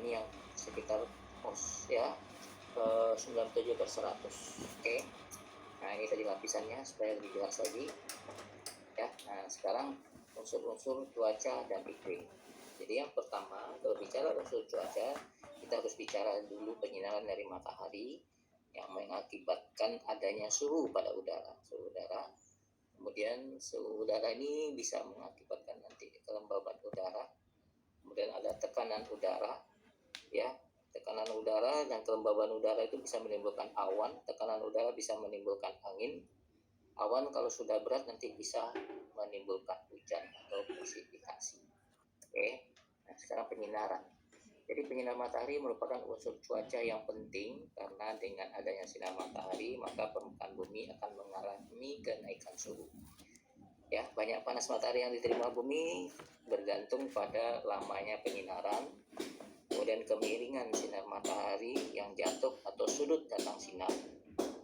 ini yang sekitar ya 97/100. Oke. Nah, ini tadi lapisannya supaya lebih jelas lagi. Ya, nah sekarang unsur-unsur cuaca dan iklim. Jadi yang pertama, kalau bicara unsur cuaca, kita harus bicara dulu penyinaran dari matahari yang mengakibatkan adanya suhu pada udara. Suhu udara. Kemudian suhu udara ini bisa mengakibatkan nanti kelembaban udara. Kemudian ada tekanan udara, ya. Tekanan udara dan kelembaban udara itu bisa menimbulkan awan. Tekanan udara bisa menimbulkan angin. Awan kalau sudah berat nanti bisa menimbulkan hujan atau presipitation. Oke. Nah, sekarang penyinaran. Jadi penyinar matahari merupakan unsur cuaca yang penting karena dengan adanya sinar matahari maka permukaan bumi akan mengalami kenaikan suhu. Ya, banyak panas matahari yang diterima bumi bergantung pada lamanya penyinaran, kemudian kemiringan sinar matahari yang jatuh atau sudut datang sinar,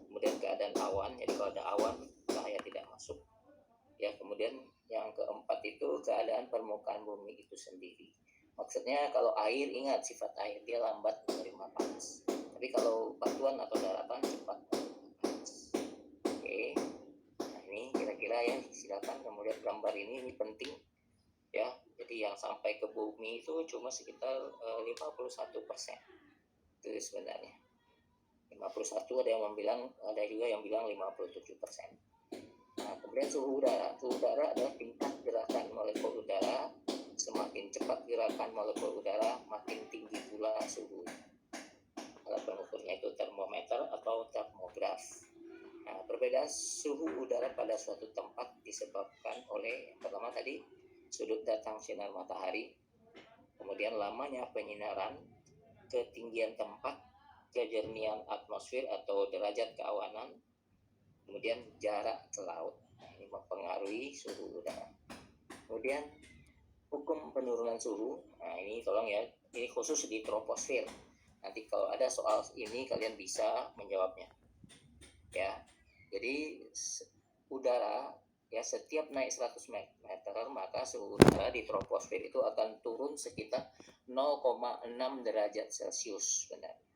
kemudian keadaan awan. Jadi kalau ada awan cahaya tidak masuk. Ya, kemudian yang keempat itu keadaan permukaan bumi itu sendiri. Maksudnya kalau air, ingat sifat air, dia lambat menerima panas. Tapi kalau batuan atau daratan cepat menerima panas. Oke. Nah, ini kira-kira ya, silakan. Kemudian gambar ini penting ya. Jadi yang sampai ke bumi itu cuma sekitar 51%. Itu sebenarnya. 51, ada juga yang bilang 57%. Nah, kemudian suhu udara. Suhu udara adalah tingkat gerakan molekul udara. Semakin cepat gerakan molekul udara, makin tinggi pula suhu. Alat pengukurnya itu termometer atau termograf. Nah, perbedaan suhu udara pada suatu tempat disebabkan oleh yang pertama tadi sudut datang sinar matahari, kemudian lamanya penyinaran, ketinggian tempat, kejernihan atmosfer atau derajat keawanan, kemudian jarak ke laut. Nah, ini mempengaruhi suhu udara. Kemudian hukum penurunan suhu. Nah, ini tolong ya, ini khusus di troposfer. Nanti kalau ada soal ini kalian bisa menjawabnya. Ya. Jadi udara ya setiap naik 100 meter maka suhu udara di troposfer itu akan turun sekitar 0,6 derajat Celcius sebenarnya.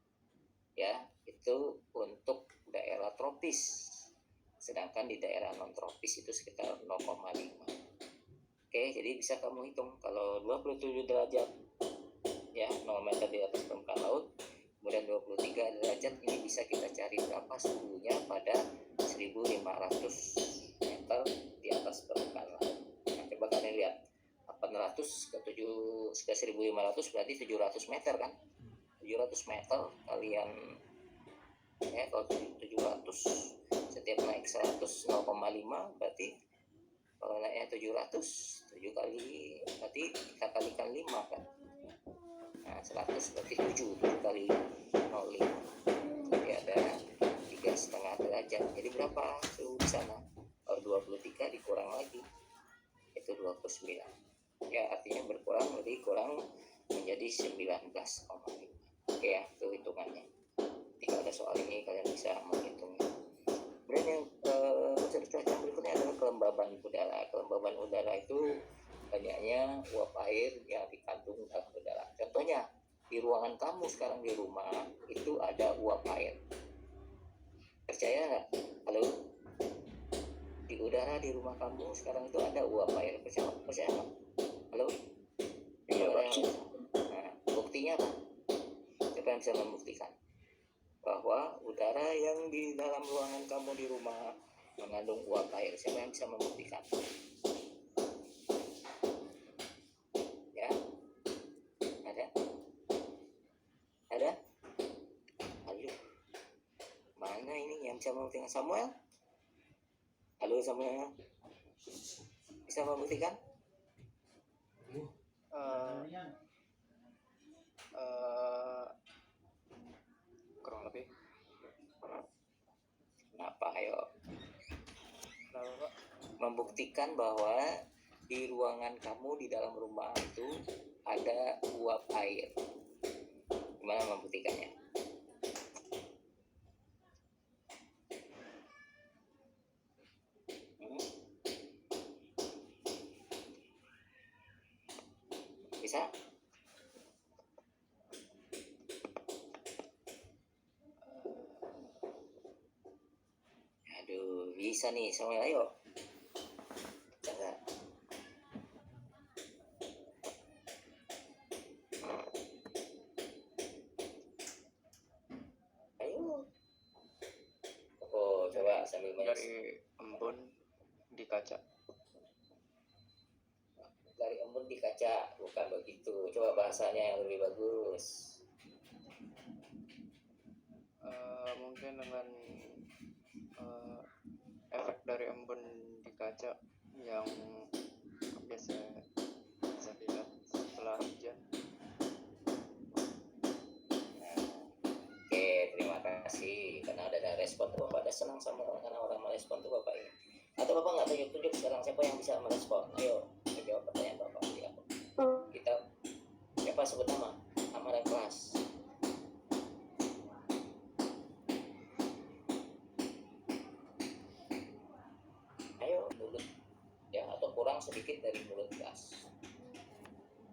Ya, itu untuk daerah tropis. Sedangkan di daerah non tropis itu sekitar 0,5. Oke, jadi bisa kamu hitung kalau 27 derajat ya 0 meter di atas permukaan laut, kemudian 23 derajat, ini bisa kita cari berapa suhunya pada 1500 meter di atas permukaan laut. Nah, coba kalian lihat 800 ke 1500 berarti 700 meter kan. 700 meter kalian ya, kalau 700 setiap naik 100 0,5 berarti kalau naiknya 700 7 kali berarti kita kalikan 5 kan. Nah, 100 berarti 7 kali 0,5. Jadi ada 3,5 derajat. Jadi berapa suhu di sana? Kalau 23 dikurang lagi itu 29. Ya, artinya berkurang, lebih kurang menjadi 19,5. Oke ya, itu hitungannya. Jika ada soal ini kalian bisa menghitungnya. Kemudian yang unsur cuaca berikutnya adalah kelembaban udara. Kelembaban udara itu banyaknya uap air yang dikandung dalam udara. Contohnya di ruangan kamu sekarang di rumah itu ada uap air. Percaya nggak? Halo? Di udara di rumah kamu sekarang itu ada uap air. Percaya nggak? Halo? Iya, Pak. Nah, buktinya apa? Siapa yang bisa membuktikan bahwa udara yang di dalam ruangan kamu di rumah mengandung uap air? Siapa yang bisa membuktikan? Ya, ada? Halo, mana ini yang bisa membuktikan? Samuel? Halo Samuel, bisa membuktikan? Kurang lebih. Kenapa? Ayo. Membuktikan bahwa di ruangan kamu di dalam rumah itu ada uap air. Gimana membuktikannya? Bisa? bisa nih semuanya, ayo. Jangan. Ayo. Oh, coba sambil dari embun di kaca. dari embun di kaca, bukan begitu. Coba bahasanya yang lebih bagus. Mungkin dengan efek dari embun di kaca yang biasa bisa dilihat setelah hujan. Oke, terima kasih karena ada respon tuh Bapak. Ada senang sama karena orang merespon tuh Bapak ini. Atau Bapak nggak tunjuk-tunjuk sekarang siapa yang bisa merespon? Ayo, jawab pertanyaan Bapak. Kita siapa sebut nama dan kelas. Ayo, mulut ya, atau kurang sedikit dari mulut gelas.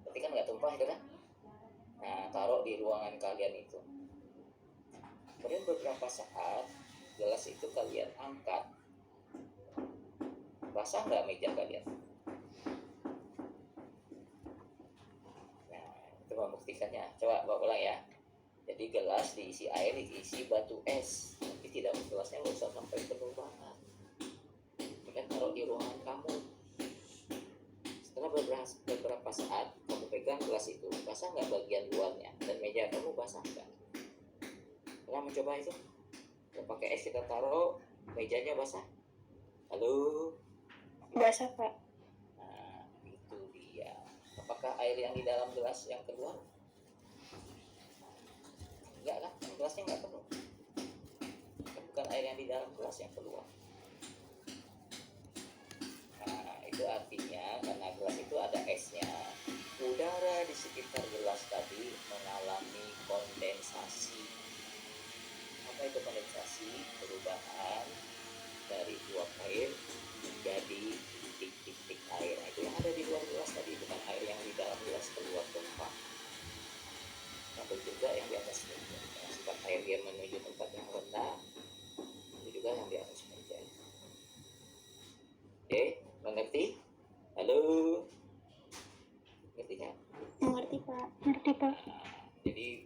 Berarti kan nggak tumpah itu kan? Nah, taruh di ruangan kalian itu. Kemudian beberapa saat gelas itu kalian angkat. Basah nggak meja kalian? Nah, itu membuktikannya. Coba bawa ulang ya. Jadi gelas diisi air, diisi batu es. Tapi tidak, gelasnya nggak usah sampai penuh banget. Kemudian taruh di ruangan kamu. Setelah beberapa saat kamu pegang gelas itu, basah nggak bagian luarnya? Dan meja kamu basah nggak? Pernah mencoba itu? Kalau pakai es kita taruh, mejanya basah? Halo? Basah, Pak. Nah, itu dia. Apakah air yang di dalam gelas yang keluar? Enggak lah, gelasnya nggak penuh. Bukan air yang di dalam gelas yang keluar. Nah, itu artinya karena gelas itu ada esnya, udara di sekitar gelas tadi mengalami kondensasi. Apa itu kondensasi? Perubahan dari uap air menjadi titik-titik air. Nah, itu yang ada di luar gelas tadi, bukan air yang di dalam gelas keluar tumpah. Atau juga yang di atas meja. Karena sifat air dia menuju tempat yang rendah, itu juga yang di atas meja. Oke, mengerti? Halo? Ngerti nggak? Mengerti, Pak. Ngerti, Pak. Jadi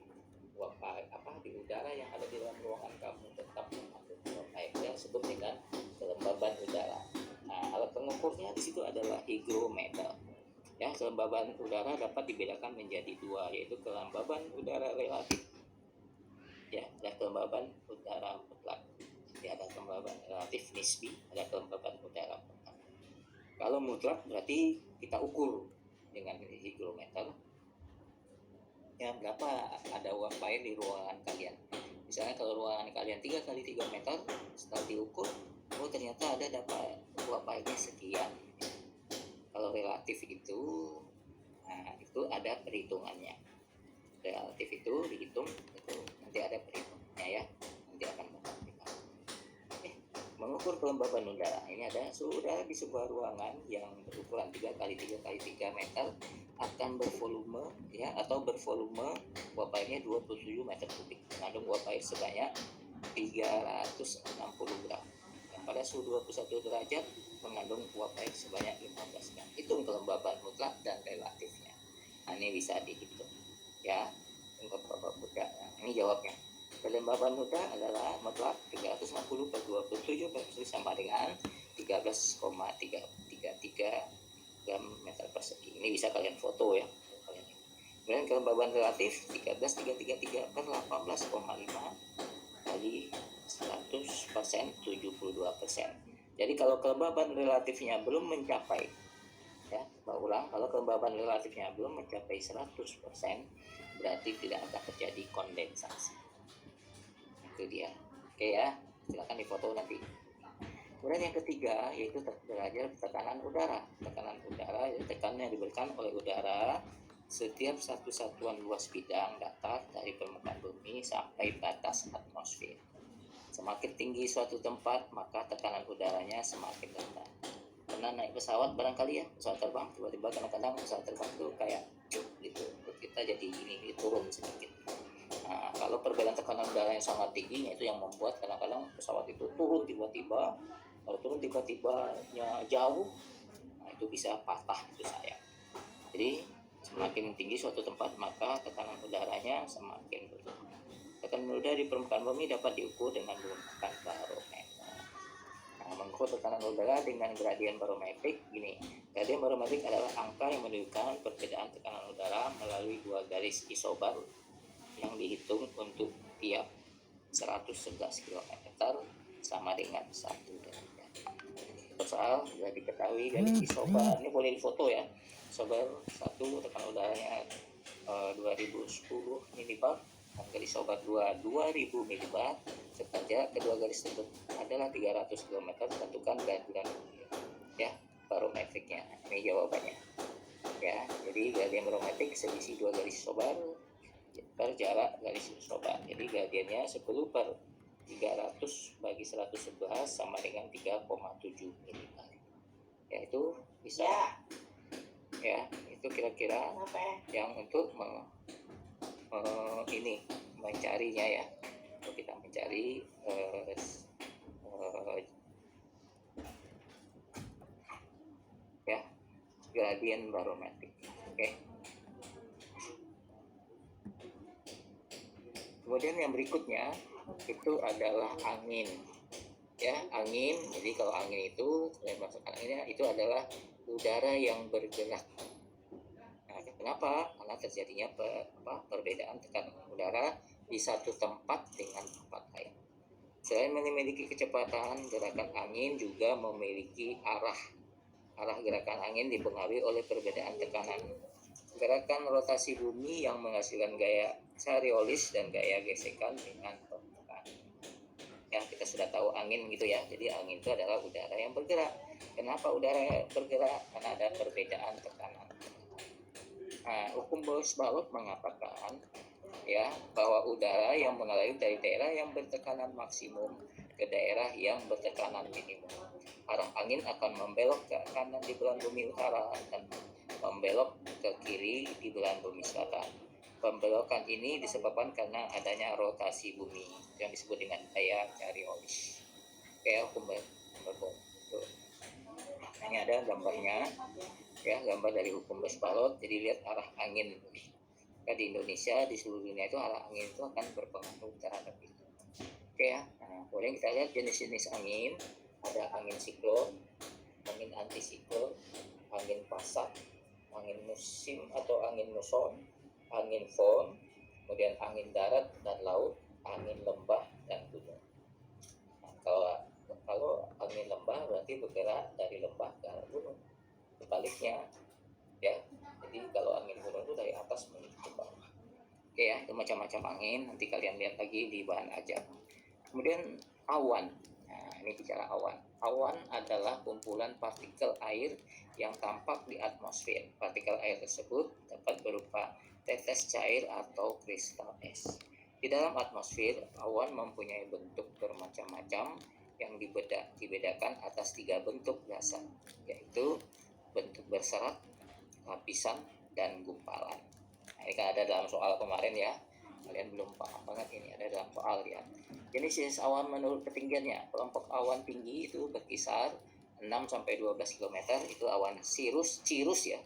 uap air di udara yang ada di dalam ruangan kamu tetap mengandung uap air yang disebut dengan kelembaban udara. Nah, alat pengukurnya di situ adalah hygrometer. Ya, kelembaban udara dapat dibedakan menjadi dua, yaitu kelembaban udara relatif. Ya, ada kelembaban udara mutlak. Ya, ada kelembaban relatif nisbi, ada kelembaban udara mutlak. Kalau mutlak berarti kita ukur dengan hygrometer. Ya, berapa ada uap air di ruangan kalian. Misalnya kalau ruangan kalian 3 kali 3 meter, setelah diukur, oh ternyata ada dapat uap airnya sekian. Kalau relatif itu, nah itu ada perhitungannya. Relatif itu dihitung, itu nanti ada perhitungannya ya. Nanti akan membuktikan. Mengukur kelembaban udara. Ini ada suhu udara di sebuah ruangan yang berukuran 3 kali 3 kali 3 meter akan bervolume ya, atau bervolume uap airnya 27 meter kubik. Mengandung uap air sebanyak 360 gram. Dan pada suhu 21 derajat mengandung uap air sebanyak 15 gram. Hitung kelembaban mutlak dan relatifnya. Nah, ini bisa dihitung ya. Kelembaban mutlak. Nah, ini jawabnya. Kelembaban mutlak adalah mutlak 360 per 27 sama dengan 13,333 gram meter persegi. Ini bisa kalian foto ya. Kemudian kelembaban relatif 13,333 per 18,5 kali 100%, 72%. Jadi kalau kelembaban relatifnya belum mencapai, ya, ulang, kalau kelembaban relatifnya belum mencapai 100%, berarti tidak akan terjadi kondensasi. Itu dia. Oke ya, silakan difoto nanti. Kemudian yang ketiga yaitu derajat tekanan udara. Tekanan udara yaitu tekanan yang diberikan oleh udara setiap satu satuan luas bidang datar dari permukaan bumi sampai batas atmosfer. Semakin tinggi suatu tempat, maka tekanan udaranya semakin rendah. Pernah naik pesawat barangkali ya, pesawat terbang, tiba-tiba kadang-kadang pesawat terbang itu kayak cuk gitu, kita jadi ini turun sedikit. Nah, kalau perbedaan tekanan udara yang sangat tinggi, itu yang membuat kadang-kadang pesawat itu turun tiba-tiba Kalau turun tiba-tibanya jauh, nah itu bisa patah, itu sayang. Jadi semakin tinggi suatu tempat maka tekanan udaranya semakin berkurang. Tekanan udara di permukaan bumi dapat diukur dengan menggunakan barometer. Nah, mengukur tekanan udara dengan gradien barometrik gini. Gradien barometrik adalah angka yang menunjukkan perbedaan tekanan udara melalui dua garis isobar yang dihitung untuk tiap 111 km sama dengan 1 derajat. Soal sudah diketahui garis isobar ini boleh difoto ya. Isobar 1 tekanan udaranya 2010 mbar, dan garis isobar 2 2000 mbar, serta jarak kedua garis tersebut adalah 300 km. Tentukan gradien ya barometriknya. Ini jawabannya. Ya, jadi gradien barometrik selisih dua garis isobar per jarak garis isobar. Jadi gradiennya 10 per 300 bagi 111 sama dengan 3,7 mbar. Ya, itu bisa ya, itu kira-kira yang untuk ini mencarinya ya. Kalau kita mencari ya gradien barometrik. Oke. Kemudian yang berikutnya itu adalah angin. Ya, angin. Jadi kalau angin itu, maksud anginnya itu adalah udara yang bergerak. Nah, kenapa? Karena terjadinya perbedaan tekanan udara di satu tempat dengan tempat lain. Selain memiliki kecepatan, gerakan angin juga memiliki arah. Arah gerakan angin dipengaruhi oleh perbedaan tekanan. Gerakan rotasi bumi yang menghasilkan gaya Coriolis dan gaya gesekan dengan permukaan. Ya, kita sudah tahu angin gitu ya. Jadi angin itu adalah udara yang bergerak. Kenapa udara bergerak? Karena ada perbedaan tekanan. Nah, hukum Boas-Balog mengatakan ya bahwa udara yang mengalir dari daerah yang bertekanan maksimum ke daerah yang bertekanan minimum. Arah angin akan membelok ke kanan di belahan bumi utara dan membelok ke kiri di belahan bumi selatan. Pembelokan ini disebabkan karena adanya rotasi bumi yang disebut dengan gaya Coriolis. Kayak hukum Boas-Balog. Ini ada gambarnya, ya, gambar dari hukum Boas-Balog. Jadi lihat arah angin. Di Indonesia, di seluruh dunia itu arah angin itu akan berpengaruh terhadap itu. Oke ya. Nah, kemudian kita lihat jenis-jenis angin. Ada angin siklon, angin antisiklon, angin pasat, angin musim atau angin muson, angin fon, kemudian angin darat dan laut, angin lembah dan gunung. Nah, kalau angin lembah berarti bergerak dari lembah ke arah gunung. Sebaliknya, ya. Jadi kalau angin gunung itu dari atas menuju ke bawah. Oke ya, itu macam-macam angin. Nanti kalian lihat lagi di bahan ajar. Kemudian awan. Nah, ini bicara awan. Awan adalah kumpulan partikel air yang tampak di atmosfer. Partikel air tersebut dapat berupa tetes cair atau kristal es. Di dalam atmosfer, awan mempunyai bentuk bermacam-macam yang dibedakan atas 3 bentuk dasar, yaitu bentuk berserat, lapisan, dan gumpalan. Nah, ini kan ada dalam soal kemarin ya. Kalian belum paham banget, ini ada dalam soal ya. Jenis awan menurut ketinggiannya. Kelompok awan tinggi itu berkisar 6-12 km, itu awan cirrus ya.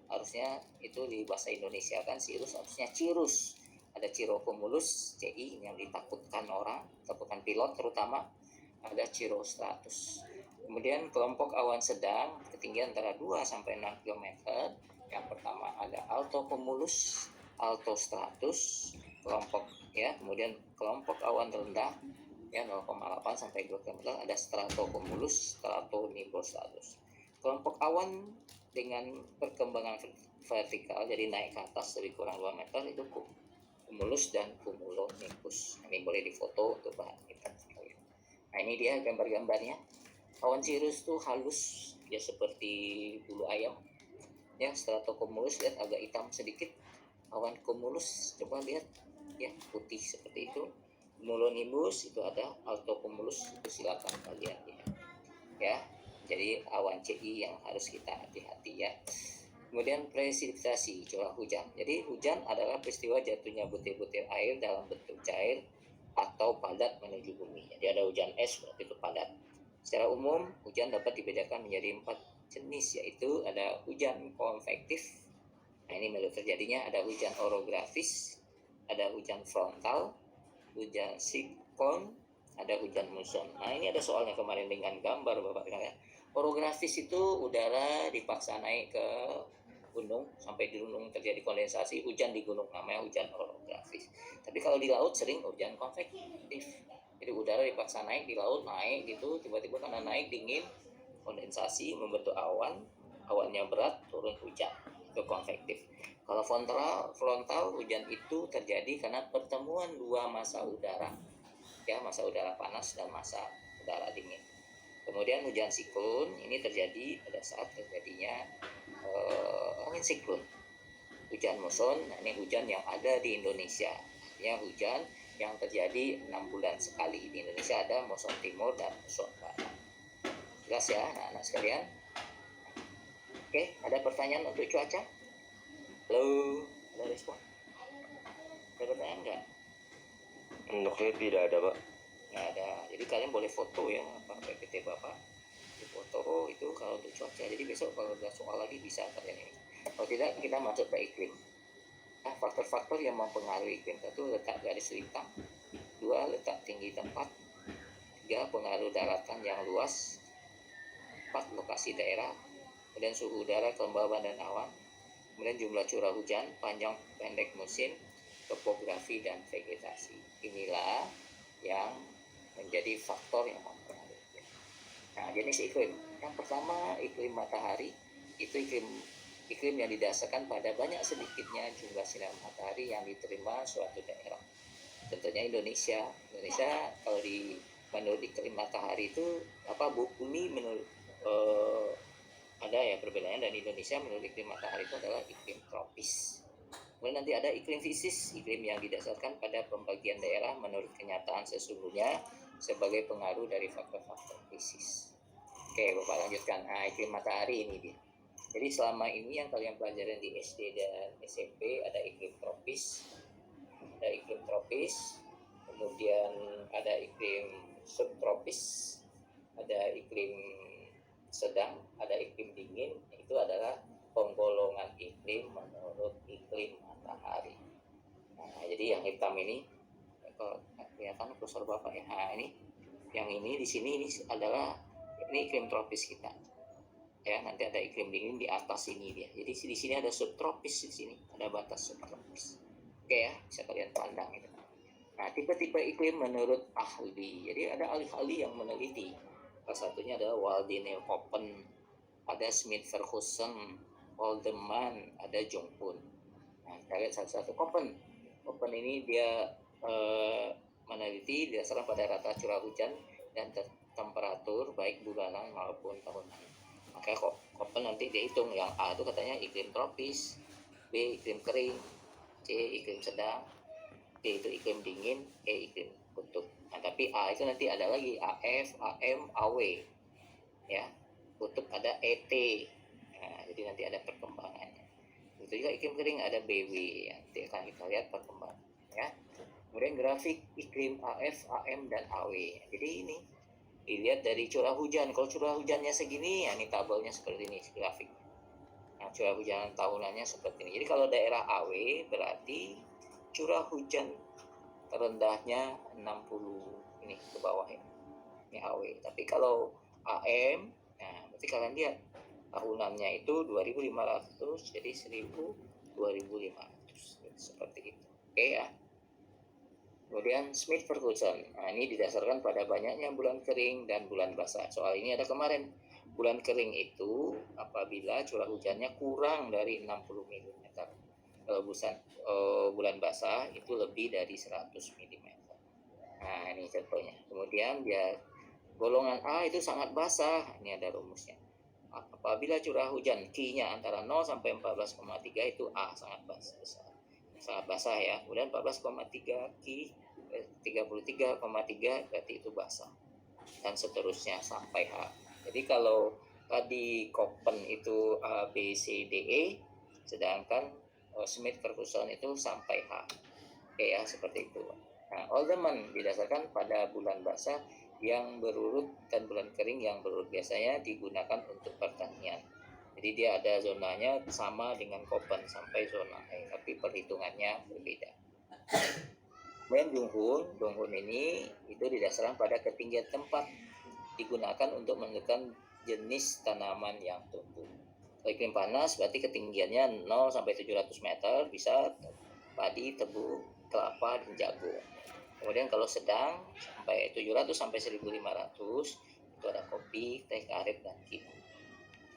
Harusnya itu di bahasa Indonesia kan cirrus, harusnya cirrus. Ada cirrocumulus, CI yang ditakutkan orang, takutkan pilot terutama. Ada cirrostratus. Kemudian kelompok awan sedang ketinggian antara 2-6 km. Yang pertama ada altocumulus, altostratus, kelompok ya. Kemudian kelompok awan rendah ya 0,8-2 km ada stratocumulus, stratonimbus. Kelompok awan dengan perkembangan vertikal jadi naik ke atas lebih kurang 2 meter itu cumulus dan cumulonimbus. Ini boleh difoto untuk bahan kita sekalian. Nah, ini dia gambar-gambarnya. Awan cirrus itu halus ya seperti bulu ayam. Ya, stratocumulus lihat agak hitam sedikit. Awan cumulus coba lihat ya putih seperti itu. Cumulonimbus itu ada altocumulus, itu silakan kalian lihat. Ya, jadi awan CI yang harus kita hati-hati ya. Kemudian presipitasi, curah hujan. Jadi hujan adalah peristiwa jatuhnya butir-butir air dalam bentuk cair atau padat menuju bumi. Jadi ada hujan es berarti itu padat. Secara umum, hujan dapat dibedakan menjadi 4 jenis, yaitu ada hujan konvektif. Nah, ini menurut terjadinya ada hujan orografis, ada hujan frontal, hujan siklon, ada hujan muson. Nah, ini ada soalnya kemarin dengan gambar Bapak ya. Orografis itu udara dipaksa naik ke gunung, sampai di gunung terjadi kondensasi, hujan di gunung, namanya hujan orografis. Tapi kalau di laut sering hujan konvektif. Jadi udara dipaksa naik di laut, naik gitu, tiba-tiba karena naik dingin, kondensasi membentuk awan, awannya berat, turun hujan, itu konvektif. Kalau frontal hujan itu terjadi karena pertemuan dua massa udara, ya, massa udara panas dan massa udara dingin. Kemudian hujan siklon ini terjadi pada saat terjadinya angin siklon. Hujan muson, nah ini hujan yang ada di Indonesia, ya, hujan yang terjadi 6 bulan sekali. Di Indonesia ada muson timur dan muson barat. Jelas ya anak-anak sekalian? Oke, ada pertanyaan untuk cuaca? Halo, ada respon? Ada pertanyaan nggak? Untuk saya tidak ada, Pak. Nggak ada. Jadi kalian boleh foto ya, pakai PPT Bapak. Di foto itu kalau untuk cuaca. Jadi besok kalau ada soal lagi bisa kalian ini. Kalau tidak, kita masuk ke iklim. Nah, faktor-faktor yang mempengaruhi iklim itu letak garis lintang, 2 letak tinggi tempat, 3 pengaruh daratan yang luas, 4 lokasi daerah, kemudian suhu udara, kelembaban dan awan, kemudian jumlah curah hujan, panjang pendek musim, topografi dan vegetasi. Inilah yang menjadi faktor yang mempengaruhi. Nah, jenis iklim yang pertama, iklim matahari. Itu iklim yang didasarkan pada banyak sedikitnya jumlah sinar matahari yang diterima suatu daerah. Tentunya Indonesia kalau menurut iklim matahari itu bumi menurut ada ya perbedaannya, dan Indonesia menurut iklim matahari itu adalah iklim tropis. Kemudian nanti ada iklim fisis, iklim yang didasarkan pada pembagian daerah menurut kenyataan sesungguhnya sebagai pengaruh dari faktor-faktor fisis. Oke, Bapak lanjutkan. Nah, iklim matahari ini dia. Jadi selama ini yang kalian pelajarin di SD dan SMP ada iklim tropis, kemudian ada iklim subtropis, ada iklim sedang, ada iklim dingin. Itu adalah penggolongan iklim menurut iklim matahari. Nah, jadi yang hitam ini kelihatan kursor Bapak ya. Nah, ini yang ini di sini ini adalah iklim tropis kita. Ya, nanti ada iklim dingin di atas ini dia. Jadi di sini ada subtropis, di sini ada batas subtropis. Oke ya, bisa kalian pandang itu. Nah, tipe-tipe iklim menurut ahli. Jadi ada ahli-ahli yang meneliti. Salah satunya adalah Waldine Koppen, ada Smith Ferguson, Haldeman, ada Jongpun. Nah, kita lihat satu-satu. Koppen ini dia meneliti berdasarkan pada rata curah hujan dan temperatur baik bulanan maupun tahunan. Maka Koppen nanti dihitung, yang A itu katanya iklim tropis, B iklim kering, C iklim sedang, D itu iklim dingin, E iklim kutub. Nah, tapi A itu nanti ada lagi AF, AM, AW. Ya, kutub ada ET. Nah, jadi nanti ada perkembangannya. Itu juga iklim kering ada BW. Nanti akan kita lihat perkembangan. Ya. Kemudian grafik iklim AF, AM, dan AW. Jadi ini dilihat dari curah hujan. Kalau curah hujannya segini, ya ini tabelnya seperti ini grafik. Nah, curah hujan tahunannya seperti ini. Jadi kalau daerah AW berarti curah hujan terendahnya 60 ini ke bawah ini AW. Tapi kalau AM, nah berarti kalian lihat tahunannya itu 2.500, jadi 1.000, 2.500 seperti itu. Oke ya. Kemudian Smith Ferguson. Nah, ini didasarkan pada banyaknya bulan kering dan bulan basah. Soal ini ada kemarin. Bulan kering itu apabila curah hujannya kurang dari 60 mm. Kalau bulan basah itu lebih dari 100 mm. Nah, ini contohnya. Kemudian dia golongan A itu sangat basah. Ini ada rumusnya. Apabila curah hujan Q-nya antara 0 sampai 14,3 itu A, sangat basah. Sangat basah ya. Kemudian 14,3 Q 33,3 berarti itu basah, dan seterusnya sampai H. Jadi kalau tadi Koppen itu A, B, C, D, E, sedangkan Smith Ferguson itu sampai H. Oke ya, seperti itu. Nah, Haldeman didasarkan pada bulan basah yang berurut dan bulan kering yang berurut. Biasanya digunakan untuk pertanian. Jadi dia ada zonanya sama dengan Koppen sampai zona E, tapi perhitungannya berbeda. Kemudian Donghun ini itu didasarkan pada ketinggian tempat, digunakan untuk menentukan jenis tanaman yang tumbuh. Kalau iklim panas berarti ketinggiannya 0 sampai 700 meter, bisa padi, tebu, kelapa, dan jagung. Kemudian kalau sedang sampai 700 sampai 1500 itu ada kopi, teh karet, dan kino.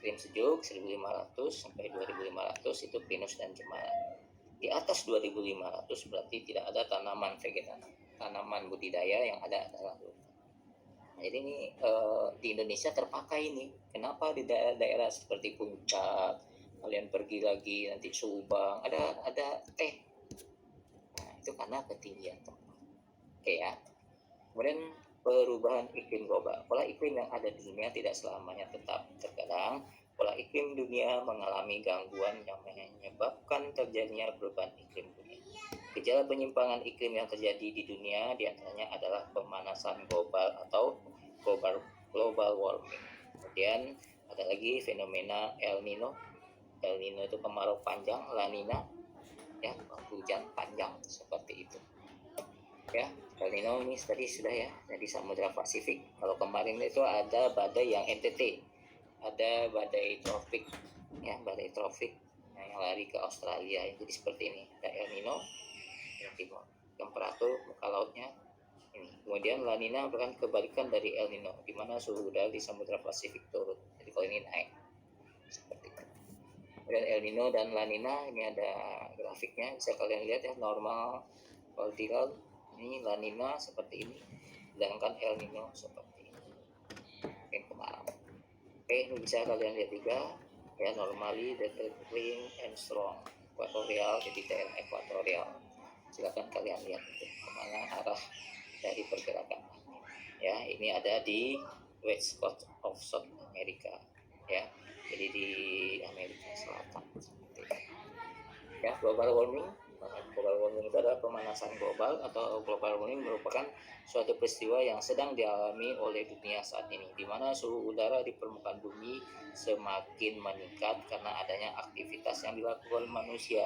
Iklim sejuk 1500 sampai 2500 itu pinus dan cemara. Di atas 2500 berarti tidak ada tanaman vegetatif, tanaman budidaya, yang ada adalah hutan. Nah, jadi ini di Indonesia terpakai ini. Kenapa di daerah-daerah seperti Puncak, kalian pergi lagi nanti Subang, ada teh. Nah, itu karena ketinggian tempat. Oke ya. Kemudian perubahan iklim global. Pola iklim yang ada di dunia tidak selamanya tetap. Terkadang pola iklim dunia mengalami gangguan yang menyebabkan terjadinya perubahan iklim dunia. Gejala penyimpangan iklim yang terjadi di dunia diantaranya adalah pemanasan global atau global warming. Kemudian ada lagi fenomena El Nino. El Nino itu kemarau panjang, La Nina ya hujan panjang, seperti itu. Ya, El Nino ini tadi sudah ya, jadi Samudra Pasifik. Kalau kemarin itu ada badai yang NTT, ada badai tropik, ya badai tropik yang lari ke Australia. Jadi seperti ini, ada El Nino yang timur, temperatur muka lautnya ini. Kemudian La Nina merupakan kebalikan dari El Nino, di mana suhu udara di Samudra Pasifik turun. Jadi kalau ini naik, seperti itu. Kemudian El Nino dan La Nina ini ada grafiknya, bisa kalian lihat ya, normal, vertikal. Ini La Nina seperti ini, sedangkan El Nino seperti ini, mungkin kemarau. Oke, ini bisa kalian lihat juga ya, normally the clean and strong, equatorial, jadi daerah ekuatorial. Silakan kalian lihat itu kemana arah dari pergerakan. Ya, ini ada di West Coast of South America, ya, jadi di Amerika Selatan. Ya, global warming. Global warming itu adalah pemanasan global, atau global warming merupakan suatu peristiwa yang sedang dialami oleh dunia saat ini, di mana suhu udara di permukaan bumi semakin meningkat karena adanya aktivitas yang dilakukan manusia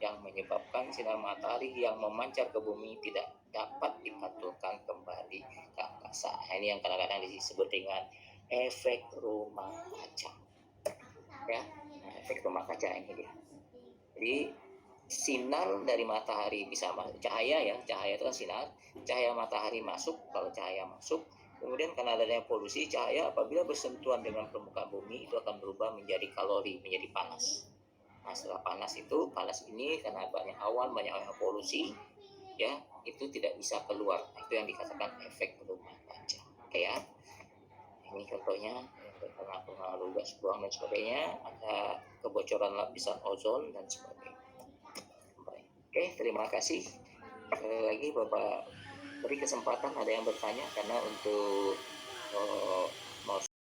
yang menyebabkan sinar matahari yang memancar ke bumi tidak dapat dipantulkan kembali ke angkasa. Ini yang kadang-kadang disebut dengan efek rumah kaca. Ya, efek rumah kaca ini dia. Jadi sinar dari matahari bisa masuk, cahaya itu kan sinar, cahaya matahari masuk. Kalau cahaya masuk, kemudian karena adanya polusi, cahaya apabila bersentuhan dengan permukaan bumi itu akan berubah menjadi kalori, menjadi panas. Nah, setelah panas ini karena banyak awan, banyak polusi, ya itu tidak bisa keluar. Nah, itu yang dikatakan efek rumah kaca. Oke ya, ini contohnya karena pengaruh gas buang dan sebagainya, ada kebocoran lapisan ozon dan sebagainya. Oke, terima kasih. Sekali lagi Bapak beri kesempatan ada yang bertanya, karena untuk mau